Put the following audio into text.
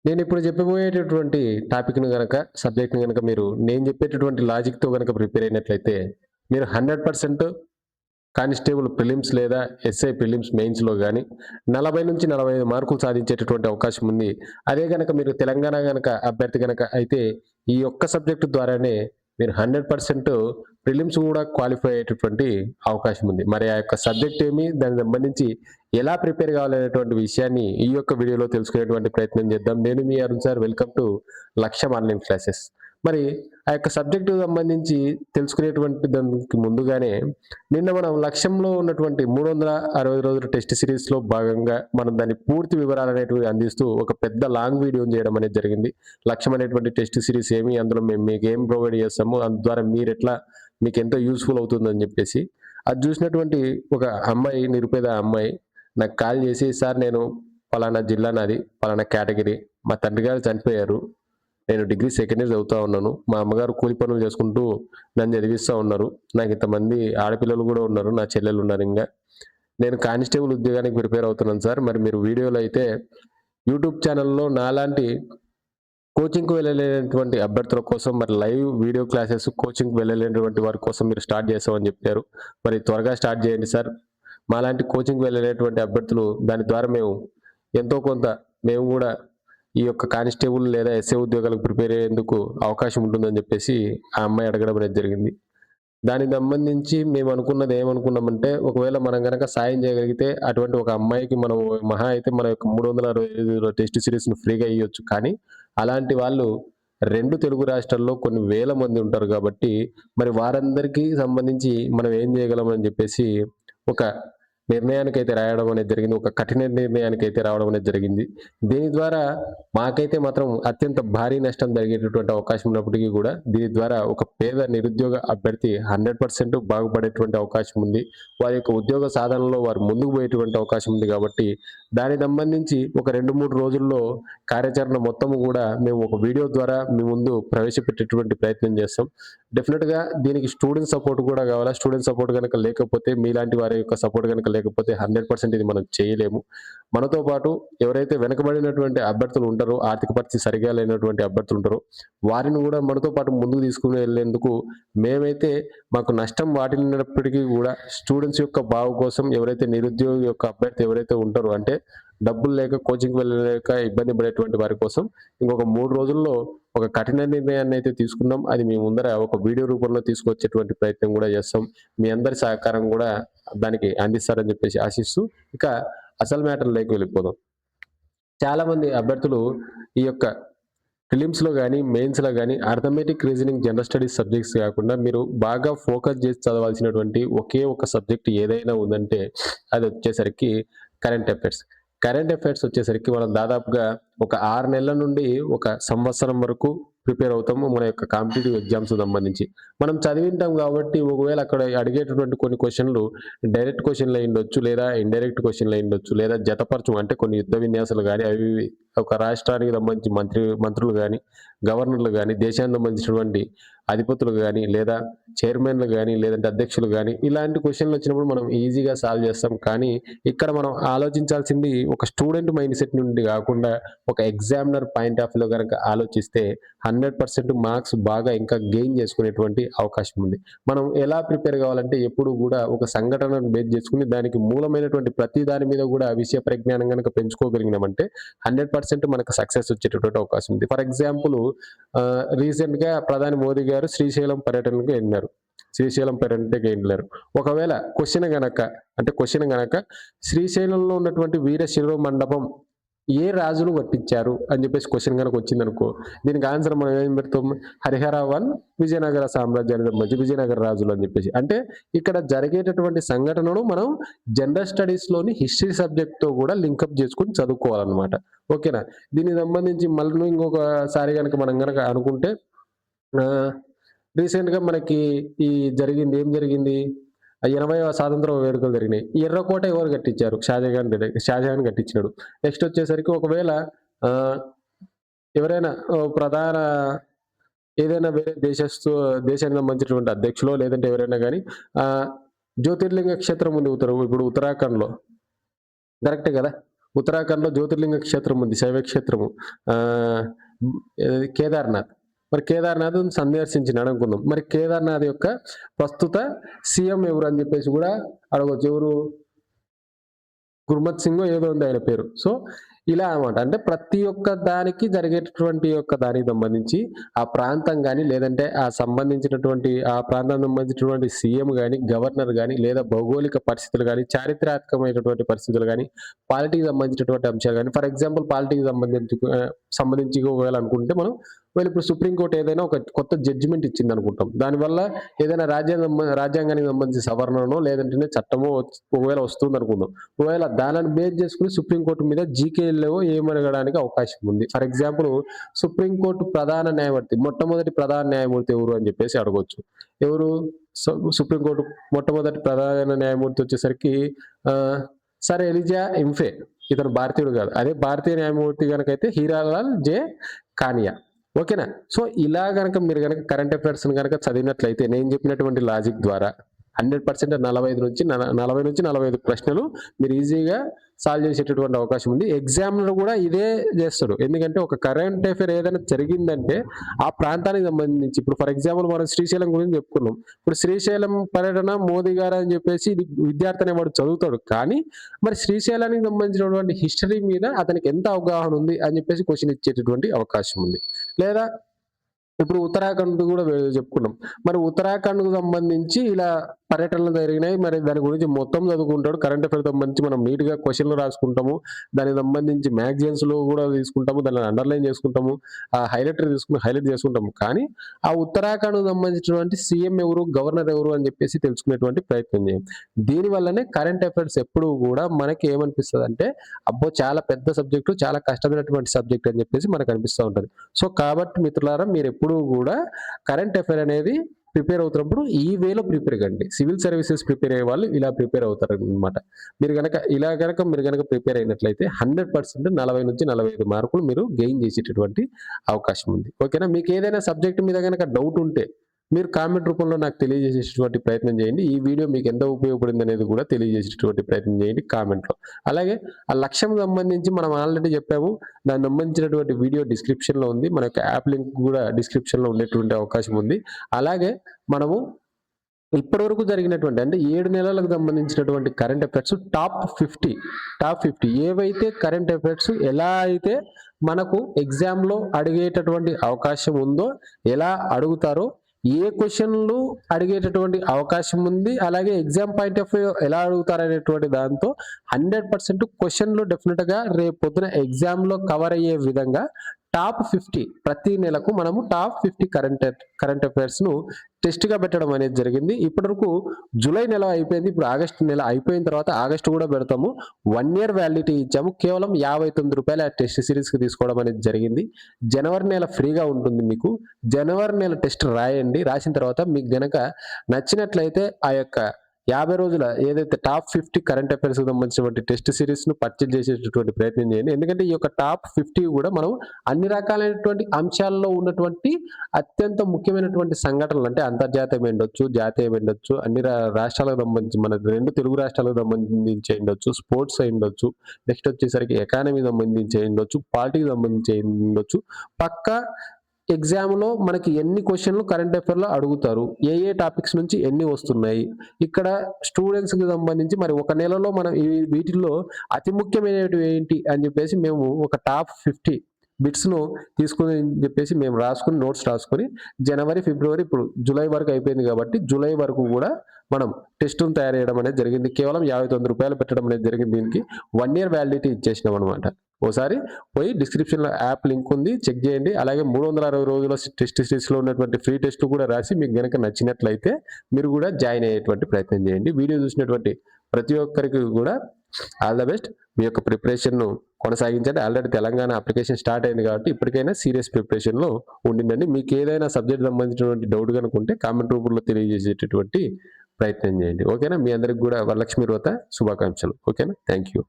నేనిప్పుడు చెప్పబోయేటటువంటి టాపిక్‌ని గనక, సబ్జెక్ట్‌ని గనక మీరు నేను చెప్పేటటువంటి లాజిక్‌తో గనక ప్రిపేర్ అయినట్లయితే, మీరు 100% కానిస్టేబుల్ ప్రిలిమ్స్ లేదా ఎస్ఐ ప్రిలిమ్స్ మెయిన్స్‌లో గాని 40-45 మార్కులు సాధించేటటువంటి అవకాశం ఉంది. అదే గనక మీరు తెలంగాణ గనక అభ్యర్థి గనక అయితే, ఈ ఒక్క సబ్జెక్ట్ ద్వారానే మీరు 100% ప్రిలిమ్స్ గూడా క్వాలిఫై అయ్యేటటువంటి అవకాశం ఉంది. మరి ఆ యొక్క సబ్జెక్ట్ ఏమి? దానికి సంబంధించి ఎలా ప్రిపేర్ కావాలనేటువంటి విషయాన్ని ఈ యొక్క వీడియోలో తెలుసుకునేటువంటి ప్రయత్నం చేద్దాం. నేను మీ అరుణ్ సార్. వెల్కమ్ టు లక్ష్యం ఆన్‌లైన్ క్లాసెస్. మరి ఆ యొక్క సబ్జెక్ట్‌కి సంబంధించి తెలుసుకునేటువంటి దానికి ముందుగానే నిన్న మనం లక్ష్యంలో ఉన్నటువంటి 360 రోజుల టెస్ట్ సిరీస్‌లో భాగంగా మనం దాని పూర్తి వివరాలనేటివి అందిస్తూ ఒక పెద్ద లాంగ్ వీడియోని చేయడం అనేది జరిగింది. లక్ష్యం అనేటువంటి టెస్ట్ సిరీస్ ఏమి, అందులో మేము మీకేం ప్రొవైడ్ చేస్తాము, అందు ద్వారా మీరెట్లా మీకెంతో యూజ్‌ఫుల్ అవుతుందని చెప్పేసి, అది చూసినటువంటి ఒక అమ్మాయి, నిరుపేద అమ్మాయి నాకు కాల్ చేసి, "సార్ నేను పలానా జిల్లా నాది, పలానా కేటగిరీ. మా తండ్రి గారు చనిపోయారు. నేను డిగ్రీ సెకండ్ ఇయర్ చదువుతా ఉన్నాను. మా అమ్మగారు కూలి పనులు చేసుకుంటూ నన్ను చదివిస్తా ఉన్నారు. నాకు ఇంతమంది ఆడపిల్లలు కూడా ఉన్నారు. నా చెల్లెలు ఉన్నారు ఇంగా. నేను కానిస్టేబుల్ ఉద్యోగానికి ప్రిపేర్ అవుతున్నాను సార్. మరి మీరు వీడియోలో అయితే యూట్యూబ్ ఛానెల్‌లో నాలాంటి కోచింగ్‌కి వెళ్ళలేనటువంటి అభ్యర్థుల కోసం మరి లైవ్ వీడియో క్లాసెస్ కోచింగ్‌కి వెళ్ళలేనటువంటి వారి కోసం మీరు స్టార్ట్ చేస్తామని చెప్పారు. మరి త్వరగా స్టార్ట్ చేయండి సార్. మాలాంటి కోచింగ్‌కి వెళ్ళలేనటువంటి అభ్యర్థులు దాని ద్వారా ఎంతో కొంత మేము గూడా ఈ యొక్క కానిస్టేబుల్ లేదా ఎస్ఐ ఉద్యోగాలకు ప్రిపేర్ అయ్యేందుకు అవకాశం ఉంటుందని చెప్పేసి ఆ అమ్మాయి అడగడం అనేది జరిగింది. దానికి సంబంధించి మేము అనుకున్నది ఏమనుకున్నామంటే, ఒకవేళ మనం గనక సాయం చేయగలిగితే అటువంటి ఒక అమ్మాయికి మనం మహా అయితే మన యొక్క 365 టెస్ట్ సిరీస్‌ని ఫ్రీగా ఇయ్యొచ్చు. కానీ అలాంటి వాళ్ళు 2 తెలుగు రాష్ట్రాల్లో కొన్ని వేల మంది ఉంటారు కాబట్టి, మరి వారందరికీ సంబంధించి మనం ఏం చేయగలం అని చెప్పేసి ఒక నిర్ణయానికైతే రాయడం అనేది జరిగింది. ఒక కఠిన నిర్ణయానికైతే రావడం అనేది జరిగింది. దీని ద్వారా మాకైతే మాత్రం అత్యంత భారీ నష్టం జరిగేటటువంటి అవకాశం ఉన్నప్పటికీ గూడా, దీని ద్వారా ఒక పేద నిరుద్యోగ అభ్యర్థి 100% బాగుపడేటువంటి అవకాశం ఉంది. వారి యొక్క ఉద్యోగ సాధనలో వారు ముందుకు పోయేటువంటి అవకాశం ఉంది గాబట్టి, దానికి సంబంధించి ఒక 2, 3 రోజుల్లో కార్యాచరణ మొత్తము గూడా మేము ఒక వీడియో ద్వారా మీ ముందు ప్రవేశపెట్టేటువంటి ప్రయత్నం చేస్తాం. డెఫినిట్‌గా దీనికి స్టూడెంట్ సపోర్ట్ గూడా గావాలా. స్టూడెంట్ సపోర్ట్ గనక లేకపోతే, మీలాంటి వారి యొక్క సపోర్ట్ గనక లేకపోతే 100% ఇది మనం చేయలేము. మనతో పాటు ఎవరైతే వెనకబడినటువంటి అభ్యర్థులు ఉంటారో, ఆర్థిక పరిస్థితి సరిగా లేనటువంటి అభ్యర్థులు ఉంటారో, వారిని గూడా మనతో పాటు ముందుకు తీసుకొని వెళ్ళేందుకు మేమైతే మాకు నష్టం వాటిల్లినప్పటికీ గూడా స్టూడెంట్స్ యొక్క బాగు కోసం ఎవరైతే నిరుద్యోగి యొక్క అభ్యర్థి ఎవరైతే ఉంటారో, అంటే డబ్బులు లేక కోచింగ్‌కి వెళ్ళలేక ఇబ్బంది పడేటువంటి వారి కోసం ఇంకొక 3 రోజుల్లో ఒక కఠిన నిర్ణయాన్నయితే తీసుకున్నాం. అది మీ ముందర ఒక వీడియో రూపంలో తీసుకొచ్చేటువంటి ప్రయత్నం గూడా చేస్తాం. మీ అందరి సహకారం గూడా దానికి అందిస్తారని జెప్పేసి ఆశిస్తూ, ఇక అసలు మ్యాటర్‌లోకి వెళ్ళిపోదాం. చాలామంది అభ్యర్థులు ఈ యొక్క ప్రిలిమ్స్‌లో గాని, మెయిన్స్‌లో గాని arithmetic, reasoning, general studies subjects కాకుండా మీరు బాగా ఫోకస్ జేసి చదవాల్సినటువంటి ఒకే ఒక సబ్జెక్ట్ ఏదైనా ఉందంటే అదొచ్చేసరికి కరెంట్ అఫైర్స్. కరెంట్ అఫైర్స్ వచ్చేసరికి మనం దాదాపుగా ఒక 6 నెలల నుండి ఒక సంవత్సరం వరకు ప్రిపేర్ అవుతాము. మన యొక్క కాంపిటీటివ్ ఎగ్జామ్స్‌కి సంబంధించి. మనం చదివింటాం గాబట్టి ఒకవేళ అక్కడ అడిగేటటువంటి కొన్ని క్వెషన్‌లు డైరెక్ట్ క్వెషన్‌లు అయ్యుండొచ్చు, లేదా ఇండైరెక్ట్ క్వెషన్‌లు అయ్యుండొచ్చు, లేదా జతపరచం అంటే కొన్ని యుద్ధ విన్యాసాలు గాని అవి ఇవి ఒక రాష్ట్రానికి సంబంధించి మంత్రులు గాని, గవర్నర్‌లు గాని, దేశానికి సంబంధించినటువంటి అధిపతులు గాని, లేదా చైర్మన్‌లు గాని, లేదంటే అధ్యక్షులు గాని, ఇలాంటి క్వెషన్‌లొచ్చినప్పుడు మనం ఈజీగా సాల్వ్ చేస్తాం. కానీ ఇక్కడ మనం ఆలోచించాల్సింది ఒక స్టూడెంట్ మైండ్‌సెట్ నుండి గాకుండా, ఒక ఎగ్జామినర్ పాయింట్ ఆఫ్ వ్యూలో గనక ఆలోచిస్తే 100% మార్క్స్ బాగా ఇంకా గెయిన్ చేసుకునేటువంటి అవకాశం ఉంది. మనం ఎలా ప్రిపేర్ కావాలంటే ఎప్పుడు గూడా ఒక సంఘటనను బేస్ చేసుకొని దానికి మూలమైనటువంటి ప్రతి దాని మీద గూడా విషయ పరిజ్ఞానం గనక పెంచుకోగలిగినామంటే 100% మనకు సక్సెస్ వచ్చేటటువంటి అవకాశం ఉంది. ఫర్ ఎగ్జాంపుల్ రీసెంట్‌గా ప్రధాని మోదీ గారు శ్రీశైలం పర్యటనకు ఎళ్లారు. శ్రీశైలం పర్యటనకి ఎళ్లారు. ఒకవేళ క్వెషన్ గనక శ్రీశైలంలో ఉన్నటువంటి వీరశైవ మండపం ఏ రాజులు కట్టించారు అని చెప్పేసి క్వెషన్ గనక వచ్చిందనుకో, దీనికి ఆన్సర్ మనం ఏం పెడతాం? హరిహర 1 విజయనగర సామ్రాజ్యానికి సంబంధించి విజయనగర రాజులు అని చెప్పేసి. అంటే ఇక్కడ జరిగేటటువంటి సంఘటనను మనం జనరల్ స్టడీస్‌లోని హిస్టరీ సబ్జెక్ట్‌తో గూడా లింకప్ చేసుకొని చదువుకోవాలనమాట. ఓకేనా? దీనికి సంబంధించి మళ్ళీ ఇంకొకసారి గనక మనం గనక అనుకుంటే ఆహ్, రీసెంట్‌గా మనకి ఈ ఏం జరిగింది? 80వ స్వాతంత్ర వేడుకలు జరిగినాయి. ఈ ఎర్రకోట ఎవరు కట్టించారు? షాజహాన్ కట్టించినాడు. నెక్స్ట్ వచ్చేసరికి ఒకవేళ ఆహ్, ఎవరైనా ప్రధాన ఏదైనా వేరే దేశానికి సంబంధించినటువంటి అధ్యక్షులో లేదంటే ఎవరైనా గాని ఆహ్, జ్యోతిర్లింగ క్షేత్రం ఉంది ఇప్పుడు ఉత్తరాఖండ్‌లో. కరెక్టే గదా! ఉత్తరాఖండ్‌లో జ్యోతిర్లింగ క్షేత్రం ఉంది. శైవ క్షేత్రము. కేదార్‌నాథ్. మరి కేదార్‌నాథ్‌ని సందర్శించినాడు అనుకుందాం. మరి కేదార్‌నాథ్ యొక్క ప్రస్తుత సీఎం ఎవరు అని చెప్పేసి కూడా అడగొచ్చు. ఎవరు? గుర్మత్ సింగో ఏదో ఉంది ఆయన పేరు. సో, ఇలా అన్నమాట. అంటే ప్రతి ఒక్క దానికి జరిగేటటువంటి యొక్క దానికి సంబంధించి ఆ ప్రాంతం గాని, లేదంటే ఆ ప్రాంతానికి సంబంధించినటువంటి సీఎం గాని, గవర్నర్ గాని, లేదా భౌగోళిక పరిస్థితులు గాని, చారిత్రాత్మకమైనటువంటి పరిస్థితులు గాని, పాలిటీకి సంబంధించినటువంటి అంశాలు గాని, ఫర్ ఎగ్జాంపుల్ పాలిటీకి సంబంధించి ఒకవేళ అనుకుంటే మనం ఇప్పుడు సుప్రీం కోర్ట్ ఏదైనా ఒక కొత్త జడ్జిమెంట్ ఇచ్చిందనుకుంటాం. దానివల్ల ఏదైనా రాజ్యాంగానికి సంబంధించి సవరణనో లేదంటేనే చట్టమో ఒకవేళ వస్తుందనుకుందాం. ఒకవేళ దానిని బేస్ చేసుకొని సుప్రీం కోర్ట్ మీద జీకేఎల్ఓ ఏమడగడానికి అవకాశం ఉంది. ఫర్ ఎగ్జాంపుల్ సుప్రీం కోర్టు మొట్టమొదటి ప్రధాన న్యాయమూర్తి ఎవరు అని చెప్పేసి అడగొచ్చు. ఎవరు? సుప్రీం కోర్టు మొట్టమొదటి ప్రధాన న్యాయమూర్తి వచ్చేసరికి సర్ ఎలిజా ఇంఫే. ఇతను భారతీయుడు కాదు. అదే భారతీయ న్యాయమూర్తి కనుకైతే హీరాలాల్ జే కానియా. ఓకేనా? సో, ఇలా గనక మీరు గనక కరెంట్ అఫైర్స్‌ని గనక చదివినట్లయితే నేను చెప్పినటువంటి లాజిక్ ద్వారా 100% 40-45 ప్రశ్నలు మీరు ఈజీగా సాల్వ్ చేసేటటువంటి అవకాశం ఉంది. ఎగ్జామ్‌లో కూడా ఇదే చేస్తాడు. ఎందుకంటే ఒక కరెంట్ అఫైర్ ఏదైనా జరిగిందంటే ఆ ప్రాంతానికి సంబంధించి ఇప్పుడు ఫర్ ఎగ్జాంపుల్ మనం శ్రీశైలం గురించి చెప్పుకున్నాం. ఇప్పుడు శ్రీశైలం పర్యటన మోదీ గారు అని చెప్పేసి ఇది విద్యార్థి అనేవాడు చదువుతాడు. కానీ మరి శ్రీశైలానికి సంబంధించినటువంటి హిస్టరీ మీద అతనికి ఎంత అవగాహన ఉంది అని చెప్పేసి క్వెషన్ ఇచ్చేటటువంటి అవకాశం ఉంది. లేదా ఇప్పుడు ఉత్తరాఖండ్ కూడా చెప్పుకున్నాం. మరి ఉత్తరాఖండ్‌కు సంబంధించి ఇలా పర్యటనలు జరిగినాయి. మరి దాని గురించి మొత్తం చదువుకుంటాడు. కరెంట్ అఫైర్ సంబంధించి మనం నీట్‌గా క్వెషన్‌లు రాసుకుంటాము. దానికి సంబంధించి మ్యాగజైన్స్‌లో కూడా తీసుకుంటాము. దాన్ని అండర్‌లైన్ చేసుకుంటాము. హైలైట్ చేసుకుంటాము. కానీ ఆ ఉత్తరాఖండ్‌కు సంబంధించినటువంటి సీఎం ఎవరు? గవర్నర్ ఎవరు? అని చెప్పేసి తెలుసుకునేటువంటి ప్రయత్నం చేయం. దీనివల్లనే కరెంట్ అఫైర్స్ ఎప్పుడూ కూడా మనకి ఏమనిపిస్తదంటే అబ్బో! చాలా పెద్ద సబ్జెక్టు, చాలా కష్టమైనటువంటి సబ్జెక్ట్ అని చెప్పేసి మనకు అనిపిస్తా ఉంటది. సో, కాబట్టి మిత్రులారా మీరెప్పుడూ కూడా కరెంట్ అఫైర్ అనేది ప్రిపేర్ అవుతున్నప్పుడు ఈ వేలో ప్రిపేర్ కండి. సివిల్ సర్వీసెస్ ప్రిపేర్ అయ్యే వాళ్ళు ఇలా ప్రిపేర్ అవుతారనమాట. మీరు గనక ప్రిపేర్ అయినట్లయితే 100% 40-45 మార్కులు మీరు గెయిన్ చేసేటటువంటి అవకాశం ఉంది. ఓకేనా? మీకు ఏదైనా సబ్జెక్ట్ మీద గనక డౌట్ ఉంటే మీరు కామెంట్ రూపంలో నాకు తెలియజేసేటటువంటి ప్రయత్నం చేయండి. ఈ వీడియో మీకు ఎంత ఉపయోగపడింది అనేది కూడా తెలియజేసేటటువంటి ప్రయత్నం చేయండి కామెంట్‌లో. అలాగే ఆ లక్ష్యం సంబంధించి మనం ఆల్రెడీ చెప్పాము. దానికి సంబంధించినటువంటి వీడియో డిస్క్రిప్షన్‌లో ఉంది. మన యొక్క యాప్ లింక్ కూడా డిస్క్రిప్షన్‌లో ఉండేటువంటి అవకాశం ఉంది. అలాగే మనము ఇప్పటివరకు జరిగినటువంటి అంటే 7 నెలలకు సంబంధించినటువంటి కరెంట్ అఫైర్స్ టాప్ 50 ఏవైతే కరెంట్ అఫైర్స్ ఎలా అయితే మనకు ఎగ్జామ్‌లో అడిగేటటువంటి అవకాశం ఉందో, ఎలా అడుగుతారో, ఏ క్వెషన్‌లు అడిగేటటువంటి అవకాశం ఉంది, అలాగే ఎగ్జామ్ పాయింట్ ఆఫ్ వ్యూ ఎలా అడుగుతారనేటువంటి దాంతో 100% క్వెషన్‌లు డెఫినిట్‌గా రేపు పొద్దున ఎగ్జామ్‌లో కవర్ అయ్యే విధంగా టాప్ 50 ప్రతి నెలకు మనము టాప్ 50 కరెంట్ అఫైర్స్‌ను టెస్ట్‌గా పెట్టడం అనేది జరిగింది. ఇప్పటివరకు జూలై నెల అయిపోయింది. ఇప్పుడు ఆగస్టు నెల అయిపోయిన తర్వాత ఆగస్టు కూడా పెడతాము. 1 ఇయర్ వ్యాలిడిటీ ఇచ్చాము. కేవలం రూ. 59 ఆ టెస్ట్ సిరీస్‌కి తీసుకోవడం అనేది జరిగింది. జనవరి నెల ఫ్రీగా ఉంటుంది మీకు. జనవరి నెల టెస్ట్ రాయండి. రాసిన తర్వాత మీకు గనక నచ్చినట్లయితే ఆ యొక్క 50 రోజుల ఏదైతే టాప్ 50 కరెంట్ అఫైర్స్‌కి సంబంధించినటువంటి టెస్ట్ సిరీస్‌ను పర్చేజ్ చేసేటటువంటి ప్రయత్నం చేయండి. ఎందుకంటే ఈ యొక్క టాప్ 50 కూడా మనం అన్ని రకాలైనటువంటి అంశాల్లో ఉన్నటువంటి అత్యంత ముఖ్యమైనటువంటి సంఘటనలు అంటే అంతర్జాతీయం ఉండొచ్చు, జాతీయం ఉండొచ్చు, అన్ని రాష్ట్రాలకు సంబంధించి మన 2 తెలుగు రాష్ట్రాలకు సంబంధించి ఉండొచ్చు, స్పోర్ట్స్ అయ్యుండొచ్చు, నెక్స్ట్ వచ్చేసరికి ఎకానమీ సంబంధించి అయ్యుండొచ్చు, పాలిటీకి సంబంధించి అయ్యుండొచ్చు. పక్కా ఎగ్జామ్‌లో మనకి ఎన్ని క్వెషన్‌లు కరెంట్ అఫైర్‌లో అడుగుతారు. ఏ టాపిక్స్ నుంచి ఎన్ని వస్తున్నాయి. ఇక్కడ స్టూడెంట్స్‌కి సంబంధించి మరి ఒక నెలలో మనం వీటిల్లో అతి ముఖ్యమైనటివి ఏంటి అని చెప్పేసి మేము ఒక టాప్ 50 బిట్స్‌ను తీసుకొని చెప్పేసి మేము నోట్స్ రాసుకొని జనవరి, ఫిబ్రవరి ఇప్పుడు జూలై వరకు అయిపోయింది కాబట్టి జూలై వరకు కూడా మనం టెస్ట్‌ను తయారు చేయడం అనేది జరిగింది. కేవలం రూ. 59 పెట్టడం అనేది జరిగింది. దీనికి 1 ఇయర్ వ్యాలిడిటీ ఇచ్చేసినాం అనమాట. ఓసారి పోయి డిస్క్రిప్షన్‌లో యాప్ లింక్ ఉంది. చెక్ చేయండి. అలాగే 360 రోజుల టెస్ట్ సిరీస్‌లో ఉన్నటువంటి ఫ్రీ టెస్ట్ కూడా రాసి మీకు గనక నచ్చినట్లయితే మీరు కూడా జాయిన్ అయ్యేటువంటి ప్రయత్నం చేయండి. వీడియో చూసినటువంటి ప్రతి ఒక్కరికి కూడా ఆల్ ద బెస్ట్. మీ యొక్క ప్రిపరేషన్‌ను కొనసాగించండి. ఆల్రెడీ తెలంగాణ అప్లికేషన్ స్టార్ట్ అయింది కాబట్టి ఇప్పటికైనా సీరియస్ ప్రిపరేషన్‌లో ఉండండి. మీకు ఏదైనా సబ్జెక్ట్ సంబంధించినటువంటి డౌట్ కనుక ఉంటే కామెంట్ రూపంలో తెలియజేసేటటువంటి ప్రయత్నం చేయండి. ఓకేనా? మీ అందరికి కూడా వరలక్ష్మి వ్రత శుభాకాంక్షలు. ఓకేనా? థాంక్యూ.